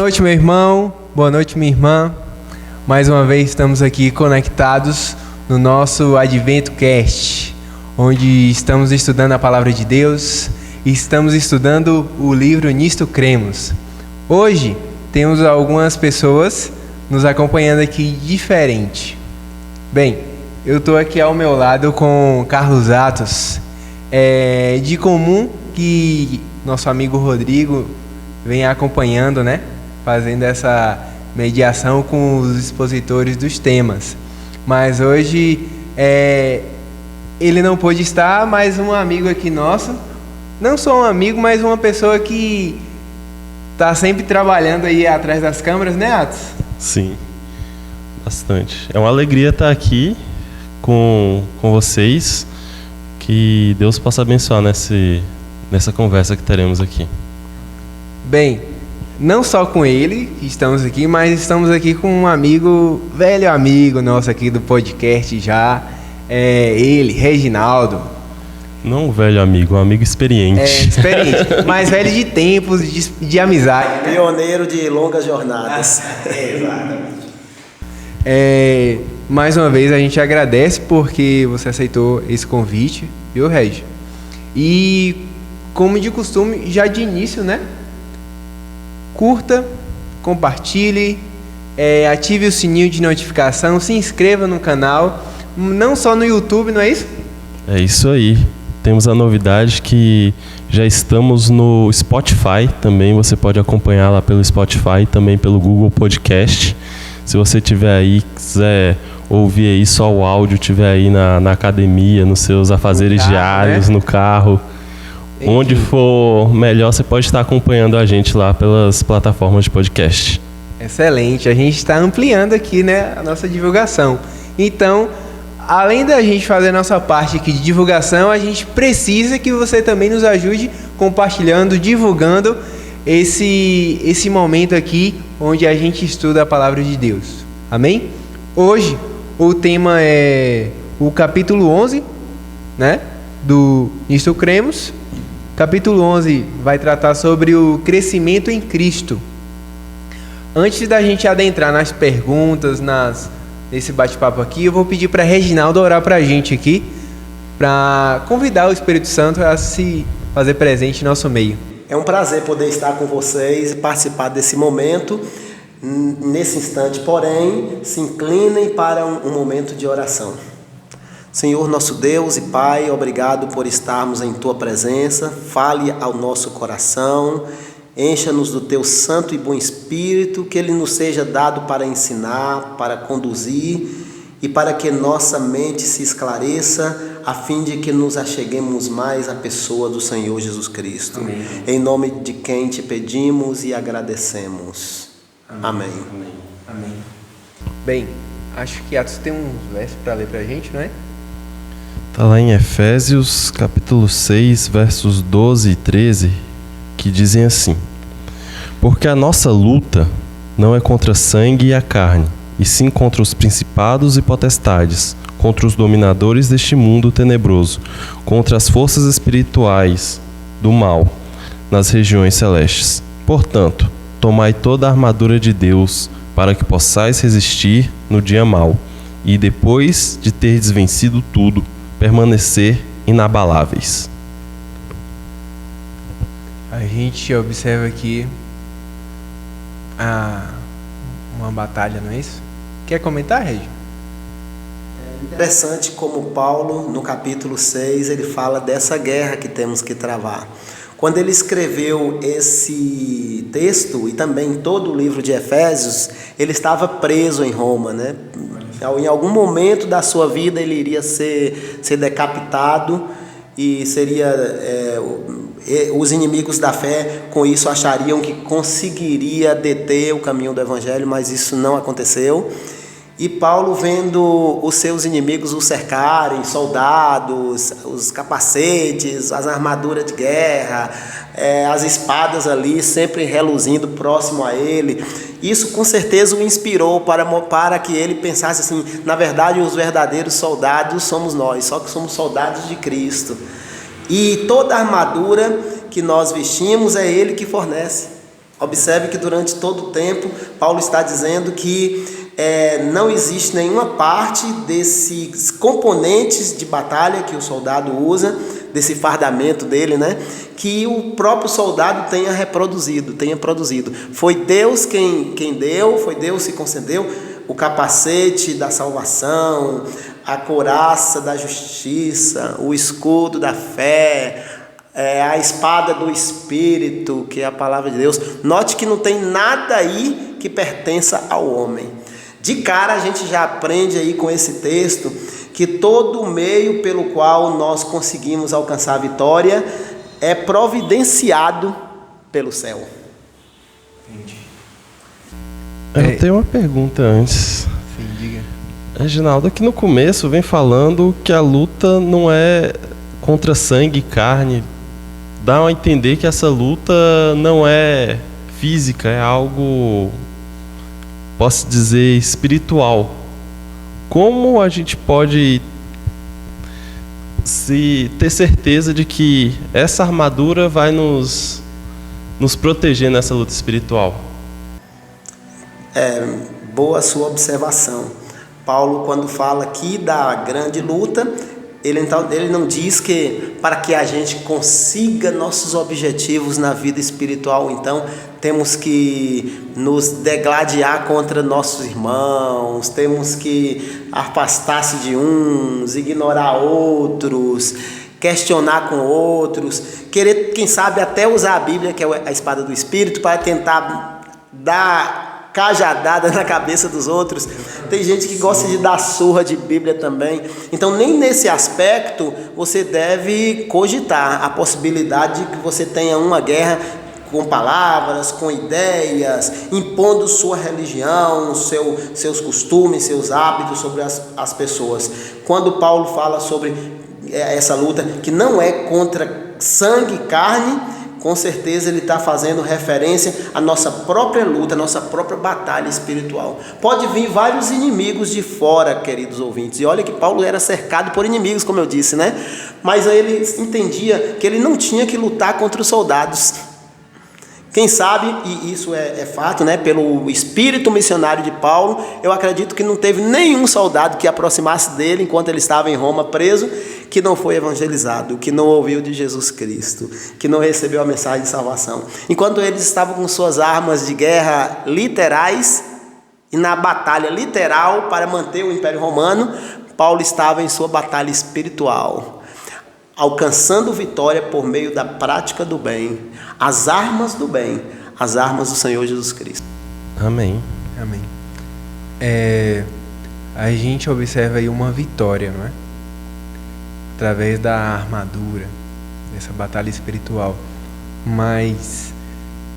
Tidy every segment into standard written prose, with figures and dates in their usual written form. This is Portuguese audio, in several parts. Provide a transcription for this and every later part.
noite, meu irmão. Boa noite, minha irmã. Mais uma vez estamos aqui conectados no nosso Advento Cast, onde estamos estudando a Palavra de Deus e estamos estudando o livro Nisto Cremos. Hoje temos algumas pessoas nos acompanhando aqui diferente. Bem, eu estou aqui ao meu lado com Carlos Atos. É de comum que nosso amigo Rodrigo vem acompanhando, né? Fazendo essa mediação com os expositores dos temas. Mas hoje ele não pôde estar, mas um amigo aqui nosso, não só um amigo, mas uma pessoa que está sempre trabalhando aí atrás das câmeras, né, Atos? Sim, bastante. É uma alegria estar aqui com vocês, que Deus possa abençoar nessa conversa que teremos aqui. Bem, não só com ele que estamos aqui, mas estamos aqui com um amigo, velho amigo nosso aqui do podcast já, ele, Reginaldo. Não um velho amigo, um amigo experiente. Experiente, mas velho de tempos, de amizade. Pioneiro de longas jornadas. Exatamente. Mais uma vez a gente agradece porque você aceitou esse convite, viu, Regi? E como de costume, já de início, né? Curta, compartilhe, ative o sininho de notificação, se inscreva no canal, não só no YouTube, não é isso? É isso aí. Temos a novidade que já estamos no Spotify também. Você pode acompanhar lá pelo Spotify, também pelo Google Podcast. Se você tiver aí, quiser ouvir aí só o áudio, tiver aí na academia, nos seus afazeres diários, né? No carro. Enfim. Onde for melhor, você pode estar acompanhando a gente lá pelas plataformas de podcast. Excelente, a gente está ampliando aqui, né, a nossa divulgação. Então, além da gente fazer a nossa parte aqui de divulgação, a gente precisa que você também nos ajude compartilhando, divulgando esse momento aqui onde a gente estuda a Palavra de Deus. Amém? Hoje, o tema é o capítulo 11, né, do Nisto Cremos. Capítulo 11 vai tratar sobre o crescimento em Cristo. Antes da gente adentrar nas perguntas, nesse bate-papo aqui, eu vou pedir para Reginaldo orar para a gente aqui, para convidar o Espírito Santo a se fazer presente em nosso meio. É um prazer poder estar com vocês e participar desse momento. Nesse instante, porém, se inclinem para um momento de oração. Senhor, nosso Deus e Pai, obrigado por estarmos em Tua presença. Fale ao nosso coração, encha-nos do Teu santo e bom Espírito, que Ele nos seja dado para ensinar, para conduzir e para que nossa mente se esclareça, a fim de que nos acheguemos mais à pessoa do Senhor Jesus Cristo. Amém. Em nome de quem te pedimos e agradecemos. Amém. Amém. Amém. Bem, acho que Atos tem uns versos para ler para a gente, não é? Está lá em Efésios, capítulo 6, versos 12 e 13, que dizem assim: Porque a nossa luta não é contra sangue e a carne, e sim contra os principados e potestades, contra os dominadores deste mundo tenebroso, contra as forças espirituais do mal nas regiões celestes. Portanto, tomai toda a armadura de Deus, para que possais resistir no dia mau, e depois de terdes vencido tudo, permanecer inabaláveis. A gente observa aqui uma batalha, não é isso? Quer comentar, Regi? É interessante como Paulo, no capítulo 6, ele fala dessa guerra que temos que travar. Quando ele escreveu esse texto e também todo o livro de Efésios, ele estava preso em Roma, né? Em algum momento da sua vida ele iria ser decapitado e os inimigos da fé com isso achariam que conseguiria deter o caminho do evangelho, mas isso não aconteceu. E Paulo, vendo os seus inimigos o cercarem, soldados, os capacetes, as armaduras de guerra, as espadas ali sempre reluzindo próximo a ele, isso com certeza o inspirou para que ele pensasse assim: na verdade os verdadeiros soldados somos nós, só que somos soldados de Cristo. E toda a armadura que nós vestimos é Ele que fornece. Observe que durante todo o tempo, Paulo está dizendo que não existe nenhuma parte desses componentes de batalha que o soldado usa, desse fardamento dele, né, que o próprio soldado tenha produzido. Foi Deus quem deu, foi Deus que concedeu o capacete da salvação, a couraça da justiça, o escudo da fé, a espada do Espírito, que é a palavra de Deus. Note que não tem nada aí que pertença ao homem. De cara a gente já aprende aí com esse texto que todo meio pelo qual nós conseguimos alcançar a vitória é providenciado pelo céu. Entendi. Eu tenho uma pergunta antes. Sim, diga. Reginaldo, aqui no começo vem falando que a luta não é contra sangue e carne. Dá a entender que essa luta não é física, é algo, posso dizer, espiritual. Como a gente pode ter certeza de que essa armadura vai nos proteger nessa luta espiritual? Boa a sua observação. Paulo, quando fala aqui da grande luta, ele não diz que para que a gente consiga nossos objetivos na vida espiritual, então temos que nos degladiar contra nossos irmãos, temos que afastar-se de uns, ignorar outros, questionar com outros, querer, quem sabe, até usar a Bíblia, que é a espada do Espírito, para tentar dar cajadada na cabeça dos outros. Tem gente que gosta de dar surra de Bíblia também. Então nem nesse aspecto você deve cogitar a possibilidade de que você tenha uma guerra com palavras, com ideias, impondo sua religião, seus costumes, seus hábitos sobre as pessoas. Quando Paulo fala sobre essa luta que não é contra sangue e carne, com certeza ele está fazendo referência à nossa própria luta, à nossa própria batalha espiritual. Pode vir vários inimigos de fora, queridos ouvintes. E olha que Paulo era cercado por inimigos, como eu disse, né? Mas aí ele entendia que ele não tinha que lutar contra os soldados. Quem sabe, e isso é fato, né? Pelo espírito missionário de Paulo, eu acredito que não teve nenhum soldado que aproximasse dele enquanto ele estava em Roma preso, que não foi evangelizado, que não ouviu de Jesus Cristo, que não recebeu a mensagem de salvação. Enquanto eles estavam com suas armas de guerra literais e na batalha literal para manter o Império Romano, Paulo estava em sua batalha espiritual, alcançando vitória por meio da prática do bem, as armas do bem, as armas do Senhor Jesus Cristo. Amém. Amém. A gente observa aí uma vitória, não é? Através da armadura, dessa batalha espiritual. Mas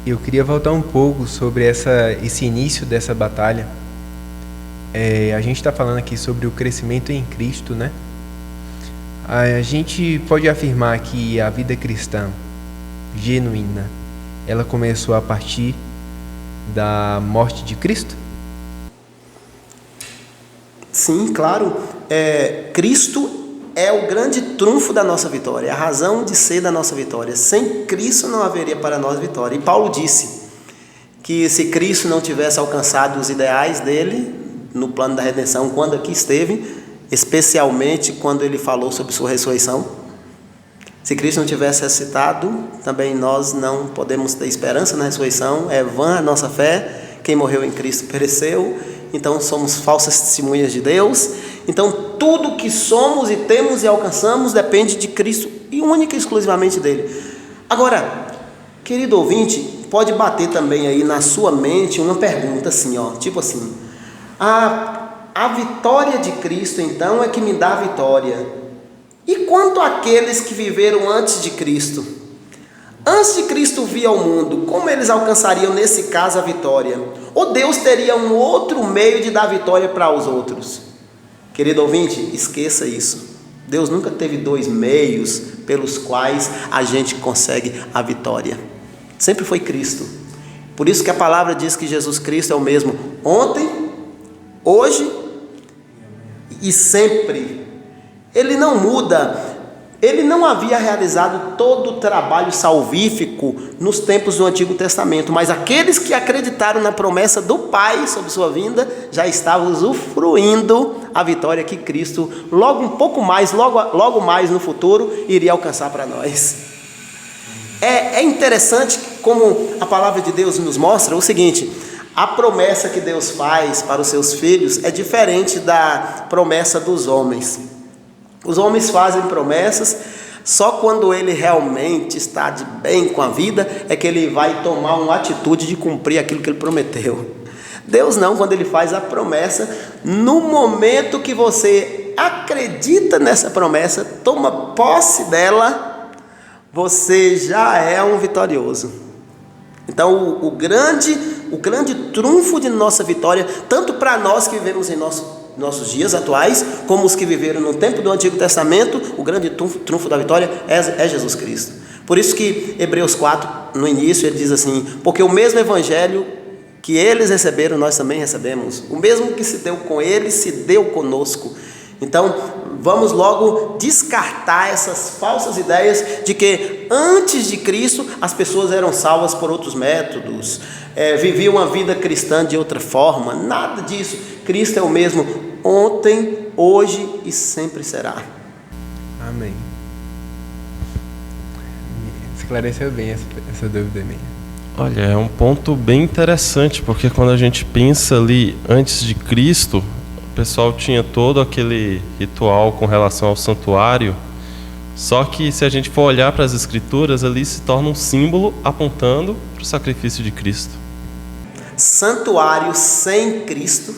eu queria voltar um pouco sobre esse início dessa batalha. A gente está falando aqui sobre o crescimento em Cristo, né? A gente pode afirmar que a vida cristã genuína, ela começou a partir da morte de Cristo? Sim, claro. Cristo é o grande trunfo da nossa vitória, a razão de ser da nossa vitória. Sem Cristo não haveria para nós vitória. E Paulo disse que se Cristo não tivesse alcançado os ideais dele no plano da redenção, quando aqui esteve, especialmente quando ele falou sobre sua ressurreição, se Cristo não tivesse ressuscitado, também nós não podemos ter esperança na ressurreição. É vã a nossa fé, quem morreu em Cristo pereceu, então somos falsas testemunhas de Deus. Então tudo que somos e temos e alcançamos depende de Cristo e única e exclusivamente dele. Agora, querido ouvinte, pode bater também aí na sua mente uma pergunta assim, tipo assim: a vitória de Cristo então é que me dá a vitória. E quanto àqueles que viveram antes de Cristo? Antes de Cristo vir ao mundo, como eles alcançariam nesse caso a vitória? Ou Deus teria um outro meio de dar vitória para os outros? Querido ouvinte, esqueça isso. Deus nunca teve dois meios pelos quais a gente consegue a vitória. Sempre foi Cristo. Por isso que a palavra diz que Jesus Cristo é o mesmo ontem, hoje e sempre. Ele não muda. ele não havia realizado todo o trabalho salvífico nos tempos do Antigo Testamento, mas aqueles que acreditaram na promessa do Pai sobre sua vinda já estavam usufruindo a vitória que Cristo, logo mais no futuro, iria alcançar para nós. É interessante como a palavra de Deus nos mostra o seguinte: a promessa que Deus faz para os seus filhos é diferente da promessa dos homens. Os homens fazem promessas, só quando ele realmente está de bem com a vida é que ele vai tomar uma atitude de cumprir aquilo que ele prometeu. Deus não, quando ele faz a promessa, no momento que você acredita nessa promessa, toma posse dela, você já é um vitorioso. Então o grande trunfo de nossa vitória, tanto para nós que vivemos em nossos dias atuais, como os que viveram no tempo do Antigo Testamento, o grande trunfo da vitória é Jesus Cristo. Por isso que Hebreus 4, no início, ele diz assim: porque o mesmo evangelho que eles receberam, nós também recebemos. O mesmo que se deu com eles, se deu conosco. Então, vamos logo descartar essas falsas ideias de que antes de Cristo as pessoas eram salvas por outros métodos, viviam uma vida cristã de outra forma. Nada disso. Cristo é o mesmo ontem, hoje e sempre será. Amém. Esclareceu bem essa dúvida minha. Olha, é um ponto bem interessante, porque quando a gente pensa ali antes de Cristo, o pessoal tinha todo aquele ritual com relação ao santuário, só que se a gente for olhar para as Escrituras, ali se torna um símbolo apontando para o sacrifício de Cristo. Santuário sem Cristo,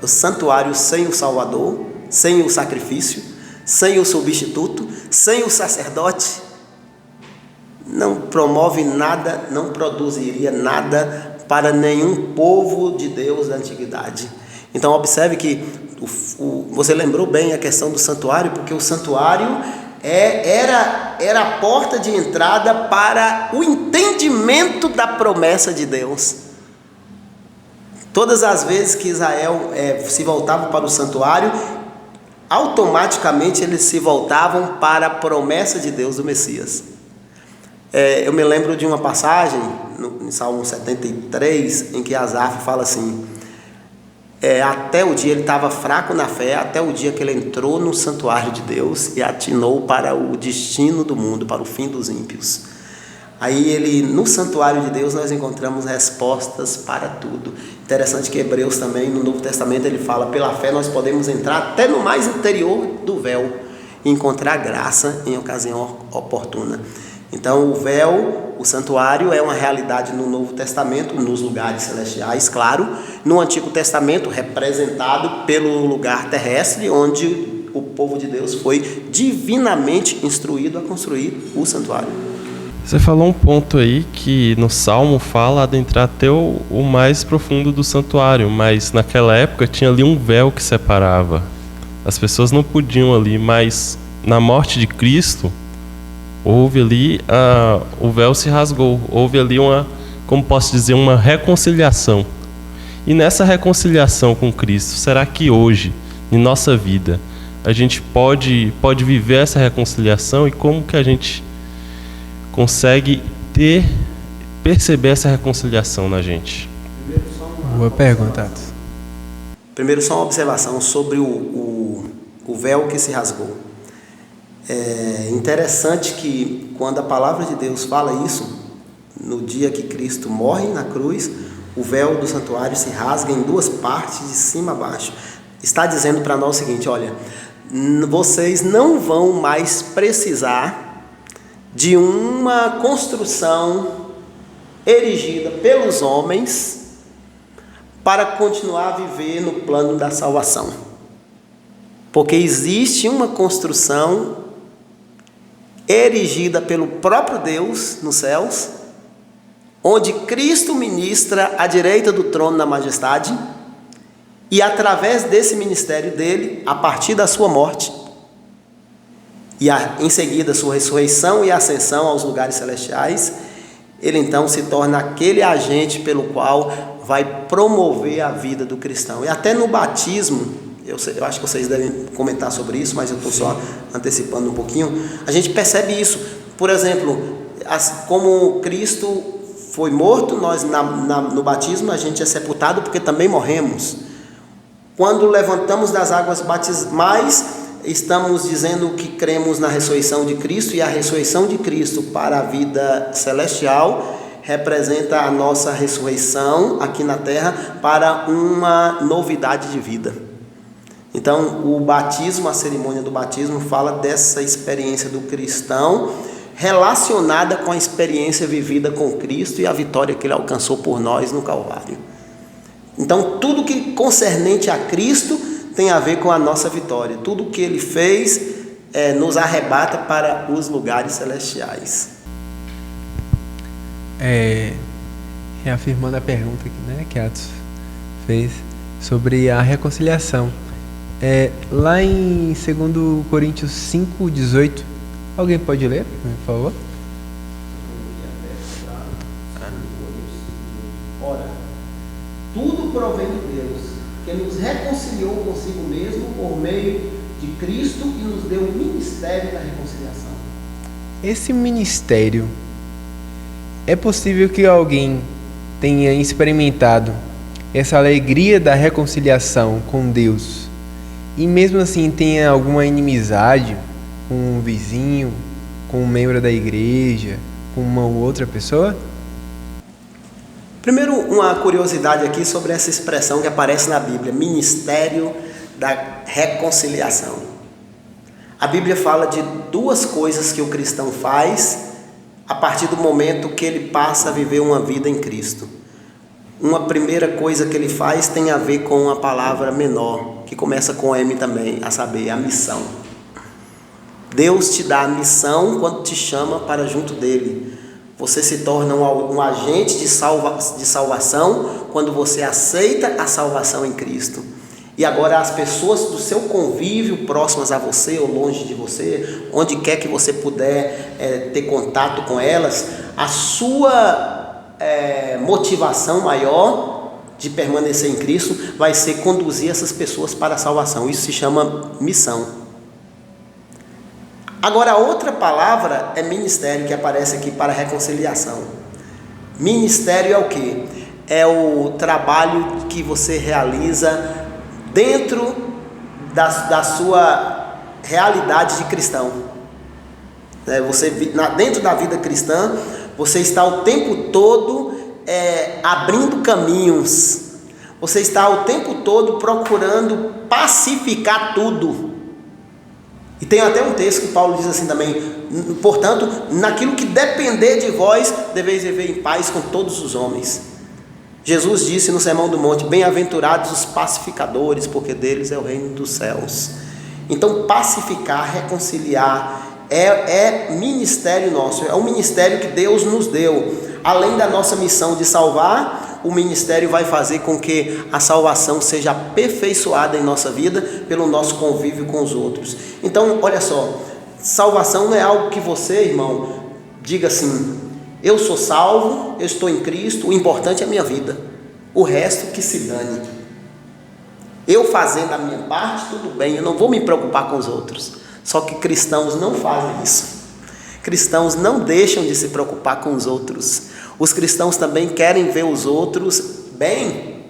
o santuário sem o Salvador, sem o sacrifício, sem o substituto, sem o sacerdote, não promove nada, não produziria nada para nenhum povo de Deus da antiguidade. Então observe que você lembrou bem a questão do santuário, porque o santuário era a porta de entrada para o entendimento da promessa de Deus. Todas as vezes que Israel se voltava para o santuário, automaticamente eles se voltavam para a promessa de Deus do Messias. Eu me lembro de uma passagem, no Salmo 73, em que Asaf fala assim: até o dia, ele estava fraco na fé, até o dia que ele entrou no santuário de Deus e atinou para o destino do mundo, para o fim dos ímpios. Aí no santuário de Deus nós encontramos respostas para tudo. Interessante que Hebreus também, no Novo Testamento, ele fala: pela fé nós podemos entrar até no mais interior do véu e encontrar graça em ocasião oportuna. Então o véu, o santuário, é uma realidade no Novo Testamento, nos lugares celestiais, claro. No Antigo Testamento, representado pelo lugar terrestre, onde o povo de Deus foi divinamente instruído a construir o santuário. Você falou um ponto aí que no Salmo fala adentrar até o mais profundo do santuário, mas naquela época tinha ali um véu que separava. As pessoas não podiam ali, mas na morte de Cristo, houve ali, o véu se rasgou, houve ali uma reconciliação. E nessa reconciliação com Cristo, será que hoje, em nossa vida, a gente pode viver essa reconciliação, e como que a gente consegue perceber essa reconciliação na gente? Boa pergunta. Primeiro, só uma observação sobre o véu que se rasgou. É interessante que quando a palavra de Deus fala isso, no dia que Cristo morre na cruz, o véu do santuário se rasga em duas partes, de cima a baixo. Está dizendo para nós o seguinte: olha, vocês não vão mais precisar de uma construção erigida pelos homens para continuar a viver no plano da salvação. Porque existe uma construção erigida pelo próprio Deus nos céus, onde Cristo ministra à direita do trono na majestade, e através desse ministério dele, a partir da sua morte, e em seguida sua ressurreição e ascensão aos lugares celestiais, ele então se torna aquele agente pelo qual vai promover a vida do cristão. E até no batismo, eu acho que vocês devem comentar sobre isso, mas eu estou só antecipando um pouquinho. A gente percebe isso. Por exemplo, como Cristo foi morto, nós no batismo a gente é sepultado porque também morremos. Quando levantamos das águas batismais, estamos dizendo que cremos na ressurreição de Cristo, e a ressurreição de Cristo para a vida celestial representa a nossa ressurreição aqui na terra para uma novidade de vida. Então, o batismo, a cerimônia do batismo, fala dessa experiência do cristão relacionada com a experiência vivida com Cristo e a vitória que Ele alcançou por nós no Calvário. Então, tudo que concernente a Cristo tem a ver com a nossa vitória. Tudo que Ele fez nos arrebata para os lugares celestiais. Reafirmando a pergunta aqui, que Atos fez sobre a reconciliação. Lá em 2 Coríntios 5:18, alguém pode ler, por favor? Ora, tudo provém de Deus, que nos reconciliou consigo mesmo por meio de Cristo e nos deu o ministério da reconciliação. Esse ministério, é possível que alguém tenha experimentado essa alegria da reconciliação com Deus e mesmo assim tenha alguma inimizade com um vizinho, com um membro da igreja, com uma outra pessoa? Primeiro, uma curiosidade aqui sobre essa expressão que aparece na Bíblia, ministério da reconciliação. A Bíblia fala de duas coisas que o cristão faz a partir do momento que ele passa a viver uma vida em Cristo. Uma primeira coisa que ele faz tem a ver com a palavra menor, que começa com M também, a saber, a missão. Deus te dá a missão quando te chama para junto dele. Você se torna um agente de salvação quando você aceita a salvação em Cristo. E agora as pessoas do seu convívio, próximas a você ou longe de você, onde quer que você puder ter contato com elas, a sua motivação maior de permanecer em Cristo vai ser conduzir essas pessoas para a salvação. Isso se chama missão. Agora, a outra palavra é ministério, que aparece aqui para reconciliação. Ministério é o quê? É o trabalho que você realiza dentro da sua realidade de cristão. Dentro da vida cristã, você está o tempo todo abrindo caminhos. Você está o tempo todo procurando pacificar tudo. E tem até um texto que Paulo diz assim também: portanto, naquilo que depender de vós, deveis viver em paz com todos os homens. Jesus disse no Sermão do Monte: bem-aventurados os pacificadores, porque deles é o reino dos céus. Então, pacificar, reconciliar, é ministério nosso, é um ministério que Deus nos deu. Além da nossa missão de salvar, o ministério vai fazer com que a salvação seja aperfeiçoada em nossa vida pelo nosso convívio com os outros. Então, olha só, salvação não é algo que você, irmão, diga assim: eu sou salvo, eu estou em Cristo, o importante é a minha vida, o resto que se dane. Eu fazendo a minha parte, tudo bem, eu não vou me preocupar com os outros. Só que cristãos não fazem isso. Cristãos não deixam de se preocupar com os outros. Os cristãos também querem ver os outros bem.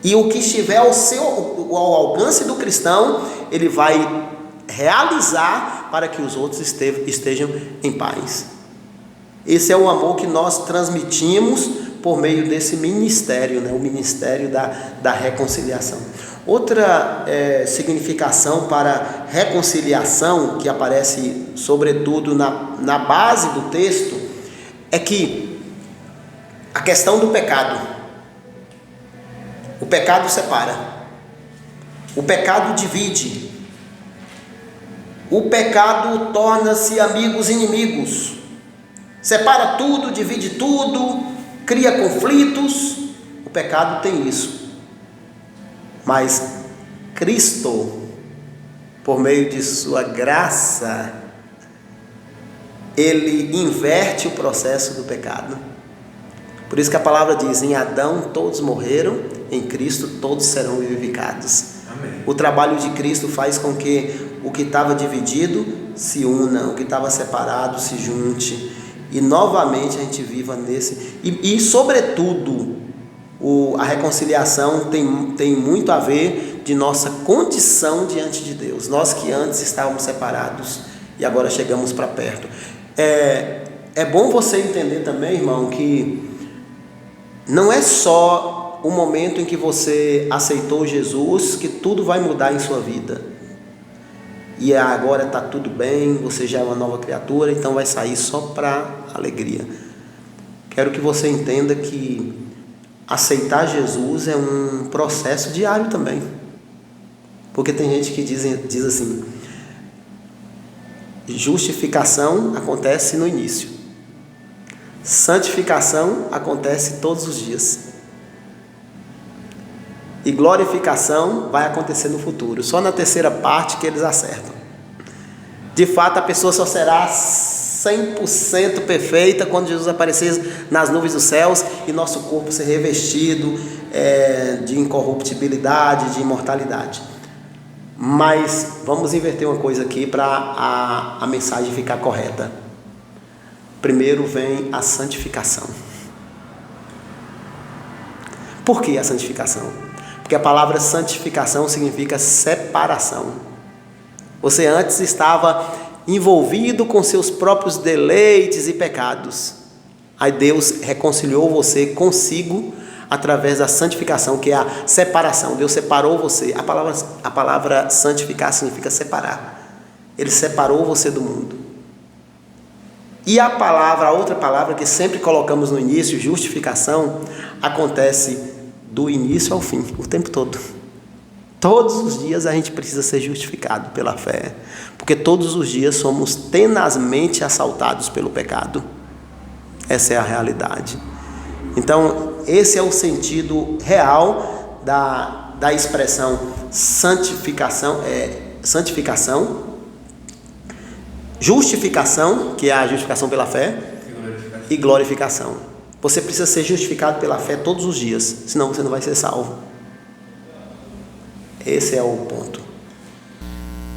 E o que estiver ao alcance do cristão, ele vai realizar para que os outros estejam em paz. Esse é o amor que nós transmitimos por meio desse ministério, o ministério da reconciliação. Outra significação para reconciliação, que aparece sobretudo na base do texto, é que a questão do pecado. O pecado separa. O pecado divide. O pecado torna-se amigos inimigos. Separa tudo, divide tudo, cria conflitos. O pecado tem isso. Mas Cristo, por meio de sua graça, ele inverte o processo do pecado. Por isso que a palavra diz: em Adão todos morreram em Cristo todos serão vivificados. Amém. O trabalho de Cristo faz com que o que estava dividido se una, o que estava separado se junte, e novamente a gente viva nesse. E sobretudo, a reconciliação tem muito a ver de nossa condição diante de Deus. Nós que antes estávamos separados e agora chegamos para perto. É bom você entender também, irmão, que não é só o momento em que você aceitou Jesus que tudo vai mudar em sua vida. E agora está tudo bem, você já é uma nova criatura, então vai sair só para alegria. Quero que você entenda que aceitar Jesus é um processo diário também. Porque tem gente que diz assim: justificação acontece no início, santificação acontece todos os dias, e glorificação vai acontecer no futuro. Só na terceira parte que eles acertam. De fato, a pessoa só será 100% perfeita quando Jesus aparecer nas nuvens dos céus e nosso corpo ser revestido de incorruptibilidade, de imortalidade. Mas vamos inverter uma coisa aqui para a mensagem ficar correta. Primeiro vem a santificação. Por que a santificação? Porque a palavra santificação significa separação. Você antes estava envolvido com seus próprios deleites e pecados. Aí Deus reconciliou você consigo através da santificação, que é a separação. Deus separou você. A palavra santificar significa separar. Ele separou você do mundo. E a outra palavra que sempre colocamos no início, justificação, acontece do início ao fim, o tempo todo. Todos os dias a gente precisa ser justificado pela fé, porque todos os dias somos tenazmente assaltados pelo pecado. Essa é a realidade. Então, esse é o sentido real da expressão santificação, justificação, que é a justificação pela fé, e glorificação. Você precisa ser justificado pela fé todos os dias, senão você não vai ser salvo. Esse é o ponto.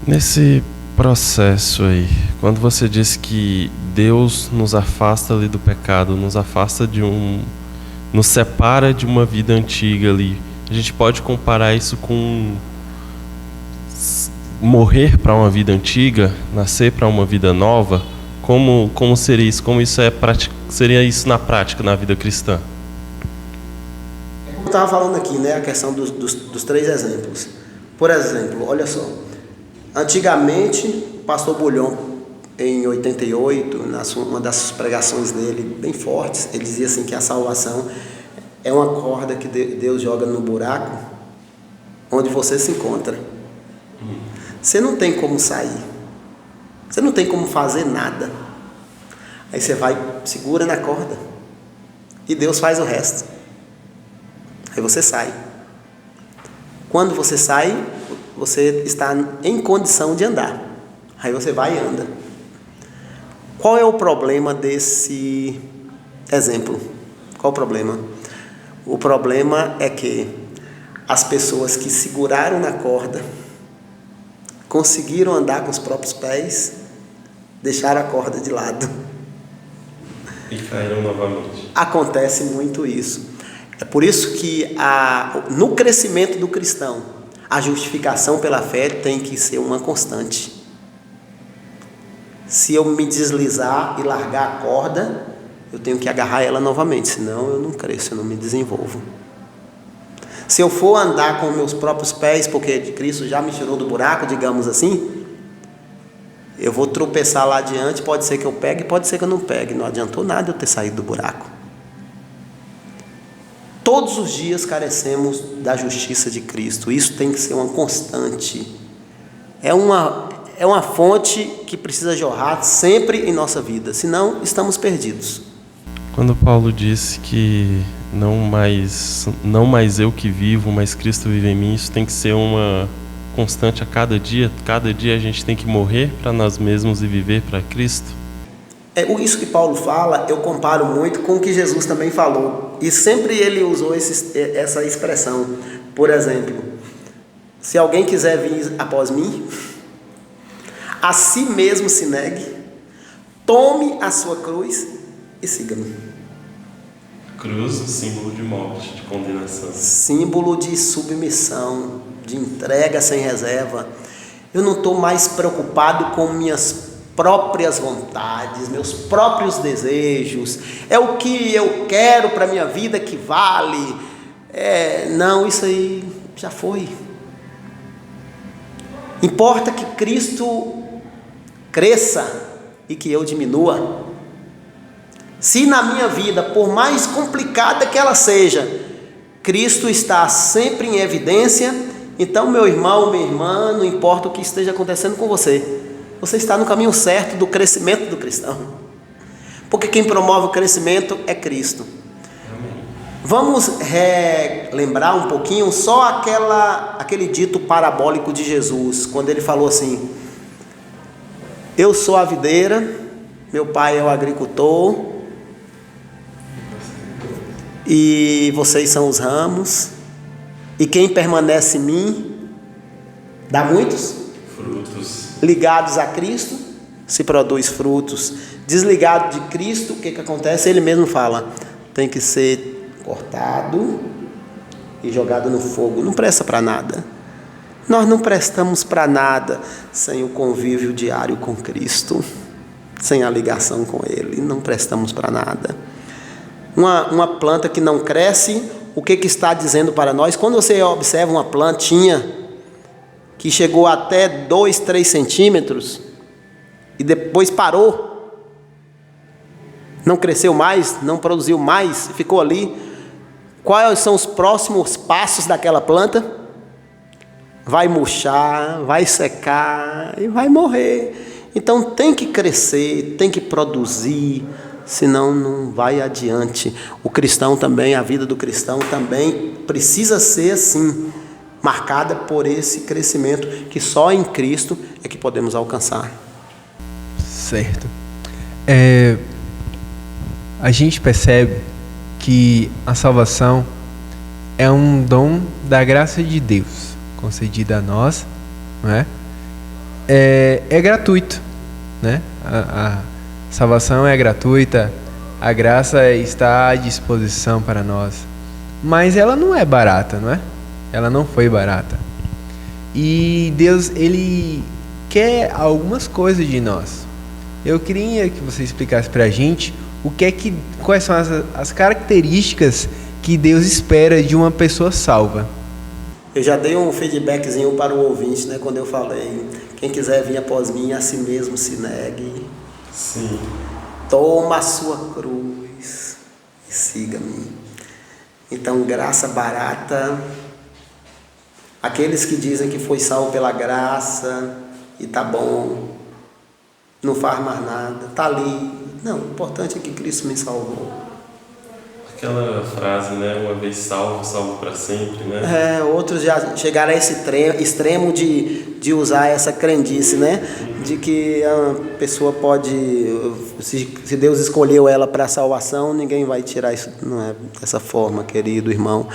Nesse processo aí, quando você diz que Deus nos afasta ali do pecado, nos afasta nos separa de uma vida antiga ali, a gente pode comparar isso com morrer para uma vida antiga, nascer para uma vida nova? Como seria isso? Como isso seria isso na prática, na vida cristã? Eu estava falando aqui, né, a questão dos 3 exemplos. Por exemplo, olha só. Antigamente, o pastor Bulhon, em 88, uma das pregações dele, bem fortes, ele dizia assim que a salvação é uma corda que Deus joga no buraco onde você se encontra. Você não tem como sair. Você não tem como fazer nada. Aí você vai, segura na corda, e Deus faz o resto. Aí você sai. Quando você sai, você está em condição de andar. Aí você vai e anda. Qual é o problema desse exemplo? Qual o problema? O problema é que as pessoas que seguraram na corda conseguiram andar com os próprios pés, deixaram a corda de lado. E caíram novamente. Acontece muito isso. É por isso que no crescimento do cristão, a justificação pela fé tem que ser uma constante. Se eu me deslizar e largar a corda, eu tenho que agarrar ela novamente, senão eu não cresço, eu não me desenvolvo. Se eu for andar com meus próprios pés, porque Cristo já me tirou do buraco, digamos assim, eu vou tropeçar lá adiante, pode ser que eu pegue, pode ser que eu não pegue, não adiantou nada eu ter saído do buraco. Todos os dias carecemos da justiça de Cristo, isso tem que ser uma constante, é uma fonte que precisa jorrar sempre em nossa vida, senão estamos perdidos. Quando Paulo disse que não mais eu que vivo, mas Cristo vive em mim, isso tem que ser uma constante a cada dia a gente tem que morrer para nós mesmos e viver para Cristo? Isso que Paulo fala, eu comparo muito com o que Jesus também falou. E sempre ele usou essa expressão. Por exemplo, se alguém quiser vir após mim, a si mesmo se negue, tome a sua cruz e siga-me. Cruz, símbolo de morte, de condenação. Símbolo de submissão, de entrega sem reserva. Eu não estou mais preocupado com minhas próprias vontades, meus próprios desejos. É o que eu quero para a minha vida que vale. Não, isso aí já foi. Importa que Cristo cresça e que eu diminua. Se na minha vida, por mais complicada que ela seja, Cristo está sempre em evidência, então, meu irmão, minha irmã, não importa o que esteja acontecendo com você, você está no caminho certo do crescimento do cristão. Porque quem promove o crescimento é Cristo. Vamos relembrar um pouquinho só aquele dito parabólico de Jesus, quando ele falou assim: eu sou a videira, meu pai é o agricultor, e vocês são os ramos, e quem permanece em mim dá muitos frutos. Ligados a Cristo se produz frutos. Desligado de Cristo, o que acontece? Ele mesmo fala: tem que ser cortado e jogado no fogo. Não presta para nada. Nós não prestamos para nada sem o convívio diário com Cristo, sem a ligação com Ele. Não prestamos para nada. Uma planta que não cresce, o que está dizendo para nós? Quando você observa uma plantinha que chegou até 2, 3 centímetros e depois parou, não cresceu mais, não produziu mais, ficou ali, quais são os próximos passos daquela planta? Vai murchar, vai secar e vai morrer. Então tem que crescer, tem que produzir, senão não vai adiante. O cristão também, a vida do cristão também precisa ser assim, marcada por esse crescimento que só em Cristo é que podemos alcançar. Certo. A gente percebe que a salvação é um dom da graça de Deus, concedida a nós, não é? É gratuito, né? A salvação é gratuita, a graça está à disposição para nós, mas ela não é barata, não é? Ela não foi barata. E Deus, Ele quer algumas coisas de nós. Eu queria que você explicasse para a gente quais são as características que Deus espera de uma pessoa salva. Eu já dei um feedbackzinho para o ouvinte, né, quando eu falei: quem quiser vir após mim, a si mesmo se negue. Sim. Toma a sua cruz e siga-me. Então, graça barata. Aqueles que dizem que foi salvo pela graça e tá bom, não faz mais nada, tá ali. Não, o importante é que Cristo me salvou. Aquela frase, né? Uma vez salvo, salvo para sempre, né? Outros já chegaram a esse extremo de usar essa crendice, né? De que a pessoa pode, se Deus escolheu ela para a salvação, ninguém vai tirar isso. Não é dessa forma, querido irmão.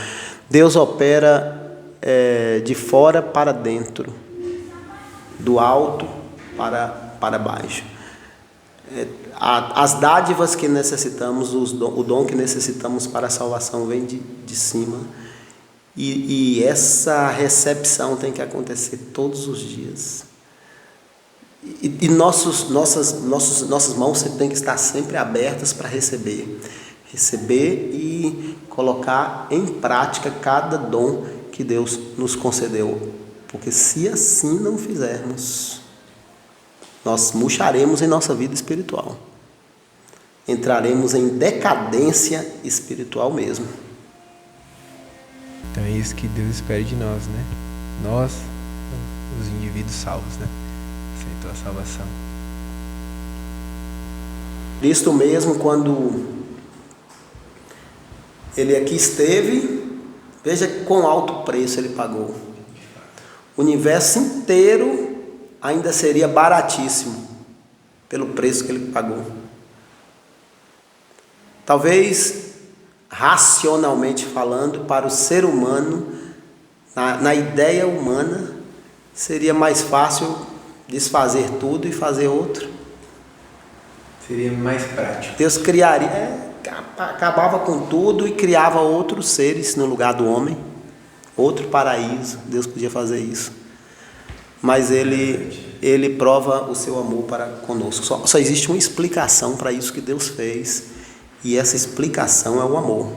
Deus opera de fora para dentro, do alto para baixo. As dádivas que necessitamos, o dom que necessitamos para a salvação vem de cima, e essa recepção tem que acontecer todos os dias, e nossas mãos têm que estar sempre abertas para receber e colocar em prática cada dom que Deus nos concedeu, porque se assim não fizermos, nós murcharemos em nossa vida espiritual. Entraremos em decadência espiritual mesmo. Então é isso que Deus espera de nós, né? Nós, os indivíduos salvos, né? Aceitou a salvação. Cristo mesmo, quando Ele aqui esteve, veja quão alto preço Ele pagou. O universo inteiro ainda seria baratíssimo pelo preço que Ele pagou. Talvez, racionalmente falando, para o ser humano, na ideia humana, seria mais fácil desfazer tudo e fazer outro. Seria mais prático. Deus criaria, acabava com tudo e criava outros seres no lugar do homem, outro paraíso. Deus podia fazer isso, mas ele prova o seu amor para conosco. Só existe uma explicação para isso que Deus fez, e essa explicação é o amor.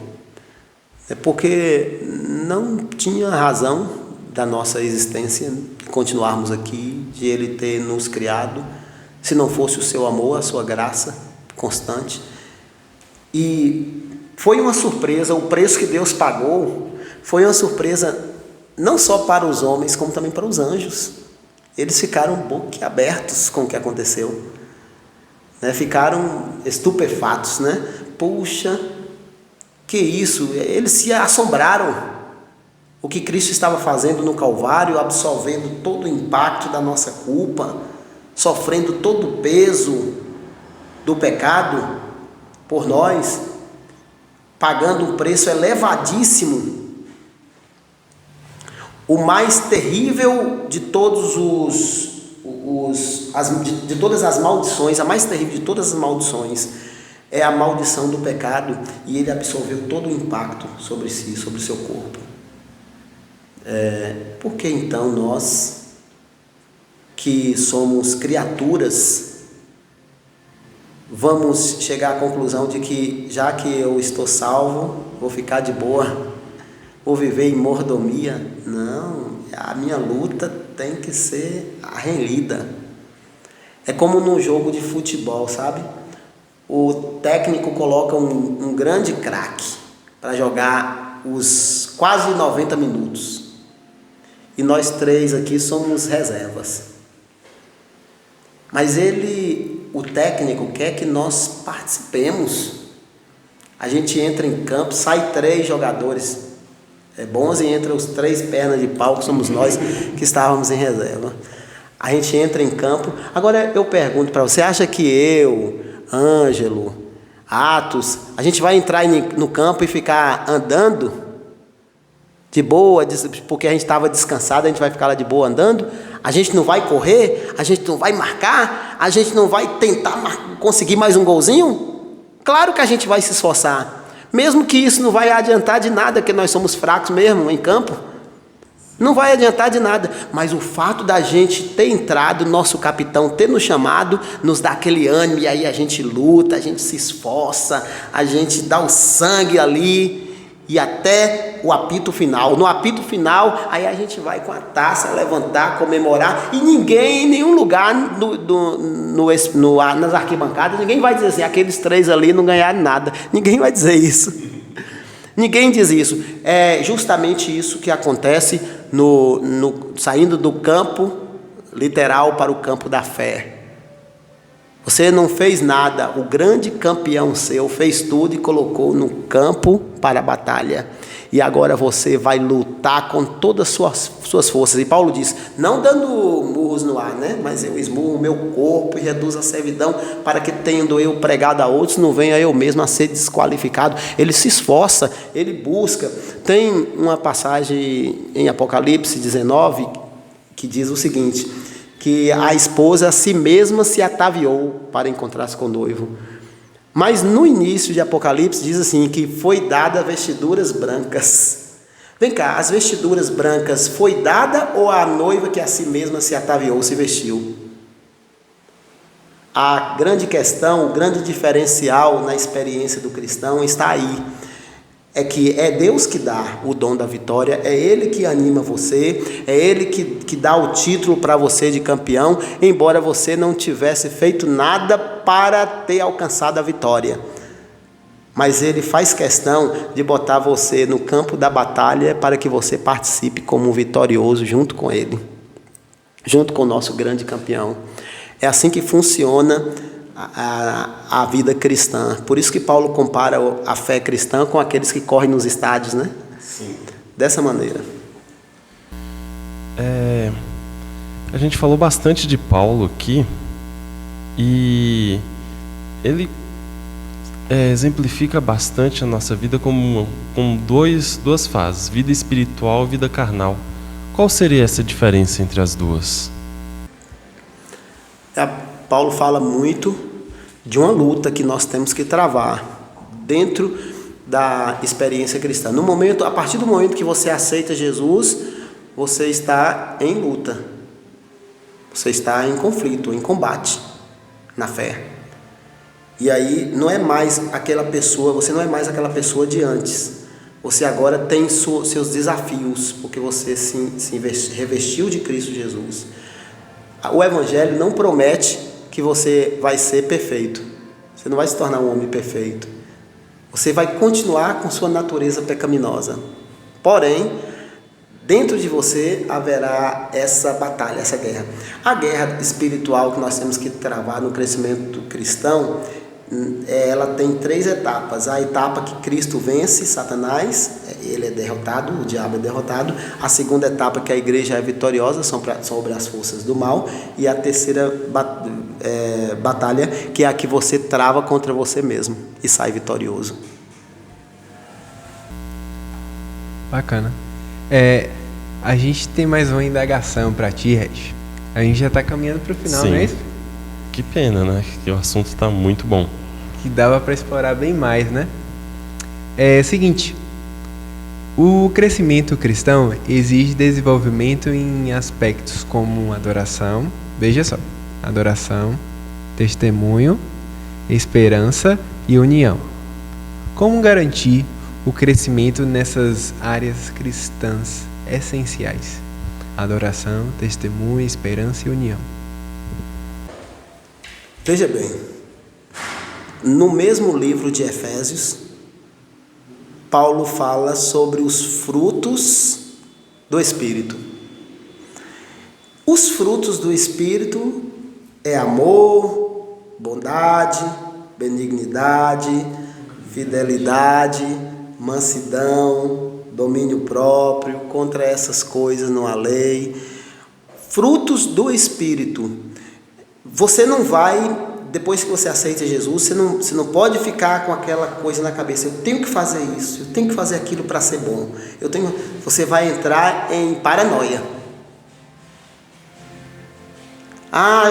É porque não tinha razão da nossa existência de continuarmos aqui, de Ele ter nos criado, se não fosse o seu amor, a sua graça constante. E foi uma surpresa, o preço que Deus pagou foi uma surpresa não só para os homens, como também para os anjos. Eles ficaram boquiabertos com o que aconteceu, né? Ficaram estupefatos, né? Puxa, que isso? Eles se assombraram. O que Cristo estava fazendo no Calvário, absorvendo todo o impacto da nossa culpa, sofrendo todo o peso do pecado por nós, pagando um preço elevadíssimo, o mais terrível de todos de todas as maldições, a mais terrível de todas as maldições é a maldição do pecado, e ele absorveu todo o impacto sobre si, sobre o seu corpo. Por que então nós, que somos criaturas, vamos chegar à conclusão de que, já que eu estou salvo, vou ficar de boa, vou viver em mordomia? Não, a minha luta tem que ser renhida. É como num jogo de futebol, sabe? O técnico coloca um grande craque para jogar os quase 90 minutos. E nós três aqui somos reservas. Mas o técnico quer que nós participemos. A gente entra em campo, sai 3 jogadores bons, e entra os 3 pernas de pau, que somos nós que estávamos em reserva. A gente entra em campo. Agora eu pergunto para você, acha que eu, Ângelo, Atos, a gente vai entrar no campo e ficar andando de boa, porque a gente estava descansado, a gente vai ficar lá de boa andando? A gente não vai correr? A gente não vai marcar? A gente não vai tentar conseguir mais um golzinho? Claro que a gente vai se esforçar, mesmo que isso não vai adiantar de nada, porque nós somos fracos mesmo em campo. Não vai adiantar de nada, mas o fato da gente ter entrado, nosso capitão ter nos chamado, nos dá aquele ânimo, e aí a gente luta, a gente se esforça, a gente dá o sangue ali, e até o apito final. No apito final, aí a gente vai com a taça levantar, comemorar, e ninguém, em nenhum lugar nas arquibancadas, ninguém vai dizer assim, aqueles 3 ali não ganharam nada. Ninguém vai dizer isso. Ninguém diz isso. É justamente isso que acontece saindo do campo literal para o campo da fé. Você não fez nada, o grande campeão seu fez tudo e colocou no campo para a batalha. E agora você vai lutar com todas as suas forças. E Paulo diz, não dando murros no ar, né? Mas eu esmurro o meu corpo e reduzo a servidão, para que, tendo eu pregado a outros, não venha eu mesmo a ser desqualificado. Ele se esforça, ele busca. Tem uma passagem em Apocalipse 19 que diz o seguinte, que a esposa a si mesma se ataviou para encontrar-se com o noivo. Mas no início de Apocalipse diz assim, que foi dada vestiduras brancas. Vem cá, as vestiduras brancas foi dada, ou a noiva que a si mesma se ataviou, se vestiu? A grande questão, o grande diferencial na experiência do cristão está aí. É que é Deus que dá o dom da vitória, é Ele que anima você, é Ele que dá o título para você de campeão, embora você não tivesse feito nada para ter alcançado a vitória. Mas Ele faz questão de botar você no campo da batalha para que você participe como um vitorioso junto com Ele, junto com o nosso grande campeão. É assim que funciona a vida cristã. Por isso que Paulo compara a fé cristã com aqueles que correm nos estádios, né? Sim. Dessa maneira. A gente falou bastante de Paulo aqui, e ele exemplifica bastante a nossa vida com duas fases, vida espiritual e vida carnal. Qual seria essa diferença entre as duas? Paulo fala muito de uma luta que nós temos que travar dentro da experiência cristã. A partir do momento que você aceita Jesus, você está em luta. Você está em conflito, em combate na fé. E aí não é mais aquela pessoa, você não é mais aquela pessoa de antes. Você agora tem seus desafios, porque você se revestiu de Cristo Jesus. O Evangelho não promete que você vai ser perfeito. Você não vai se tornar um homem perfeito. Você vai continuar com sua natureza pecaminosa. Porém, dentro de você haverá essa batalha, essa guerra. A guerra espiritual que nós temos que travar no crescimento cristão, ela tem 3 etapas. A etapa que Cristo vence Satanás, ele é derrotado, o diabo é derrotado. A segunda etapa que a igreja é vitoriosa sobre as forças do mal. E a terceira batalha, que é a que você trava contra você mesmo e sai vitorioso. Bacana. A gente tem mais uma indagação para ti, Regi. A gente já está caminhando para o final, Sim. Não é isso? Que pena, né? Que o assunto está muito bom. Que dava para explorar bem mais, né? Seguinte, o crescimento cristão exige desenvolvimento em aspectos como adoração, veja só, adoração, testemunho, esperança e união. Como garantir o crescimento nessas áreas cristãs essenciais? Adoração, testemunho, esperança e união. Veja bem, no mesmo livro de Efésios, Paulo fala sobre os frutos do Espírito. Os frutos do Espírito é amor, bondade, benignidade, fidelidade, mansidão, domínio próprio. Contra essas coisas não há lei. Frutos do Espírito. Você não vai, depois que você aceita Jesus, você não pode ficar com aquela coisa na cabeça: eu tenho que fazer isso, eu tenho que fazer aquilo para ser bom. Você vai entrar em paranoia.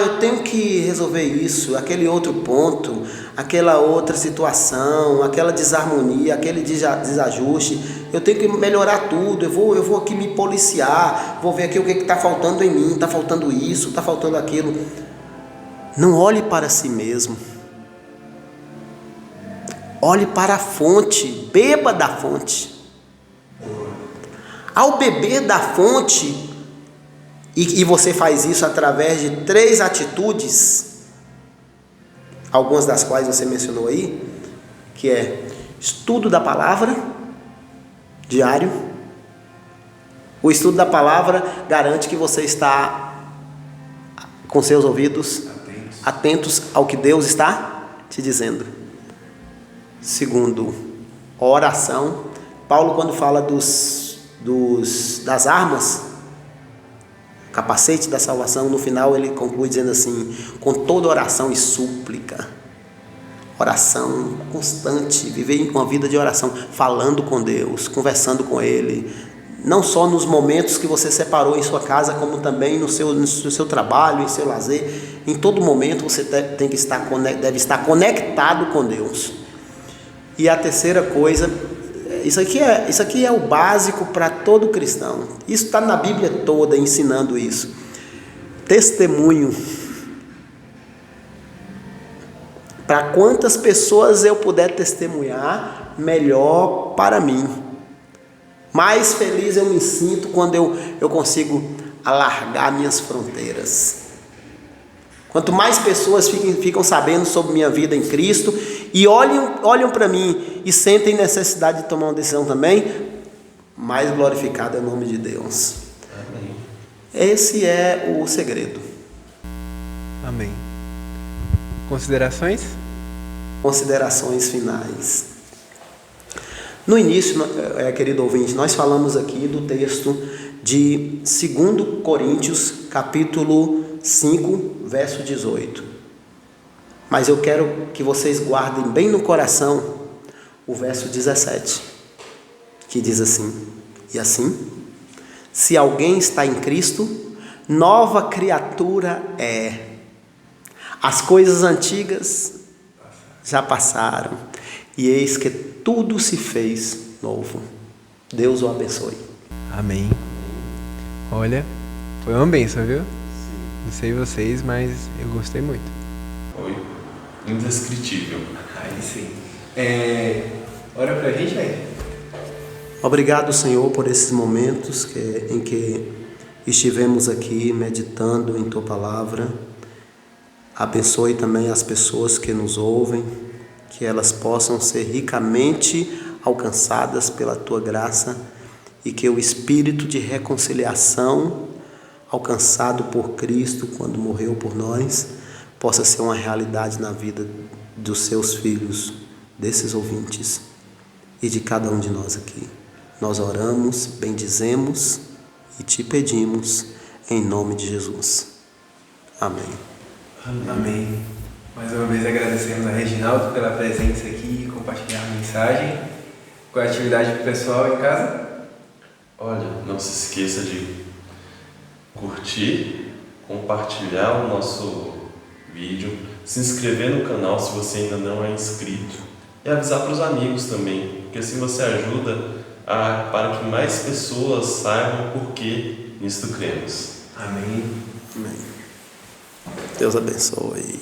Eu tenho que resolver isso, aquele outro ponto, aquela outra situação, aquela desarmonia, aquele desajuste. Eu tenho que melhorar tudo, eu vou aqui me policiar, vou ver aqui o que está faltando em mim, está faltando isso, está faltando aquilo. Não olhe para si mesmo. Olhe para a fonte, beba da fonte. Ao beber da fonte, e você faz isso através de 3 atitudes, algumas das quais você mencionou aí, que é estudo da palavra diário. O estudo da palavra garante que você está com seus ouvidos atentos ao que Deus está te dizendo. Segundo, oração. Paulo, quando fala das armas, capacete da salvação, no final ele conclui dizendo assim: com toda oração e súplica. Oração constante, viver uma vida de oração, falando com Deus, conversando com Ele, não só nos momentos que você separou em sua casa, como também no seu trabalho, em seu lazer. Em todo momento você deve estar conectado com Deus. E a terceira coisa, isso aqui é o básico para todo cristão. Isso está na Bíblia toda ensinando isso. Testemunho. Para quantas pessoas eu puder testemunhar, melhor para mim. Mais feliz eu me sinto quando eu consigo alargar minhas fronteiras. Quanto mais pessoas ficam sabendo sobre minha vida em Cristo e olham para mim e sentem necessidade de tomar uma decisão também, mais glorificado é o nome de Deus. Amém. Esse é o segredo. Amém. Considerações? Considerações finais. No início, querido ouvinte, nós falamos aqui do texto de 2 Coríntios, capítulo 5, verso 18. Mas eu quero que vocês guardem bem no coração o verso 17, que diz assim: e assim, se alguém está em Cristo, nova criatura é. As coisas antigas já passaram, e eis que tudo se fez novo. Deus o abençoe. Amém. Olha, foi uma bênção, viu? Não sei vocês, mas eu gostei muito. Foi indescritível. Aí sim. Ora pra gente, velho. Obrigado, Senhor, por esses momentos em que estivemos aqui meditando em Tua Palavra. Abençoe também as pessoas que nos ouvem, que elas possam ser ricamente alcançadas pela Tua graça e que o espírito de reconciliação alcançado por Cristo quando morreu por nós possa ser uma realidade na vida dos Seus filhos, desses ouvintes e de cada um de nós aqui. Nós oramos, bendizemos e Te pedimos em nome de Jesus. Amém. Amém. Mais uma vez agradecemos a Reginaldo pela presença aqui e compartilhar a mensagem. Com a atividade pro pessoal em casa. Olha, não se esqueça de curtir, compartilhar o nosso vídeo, se inscrever no canal se você ainda não é inscrito e avisar para os amigos também, porque assim você ajuda para que mais pessoas saibam por que nisto cremos. Amém. Amém. Deus abençoe.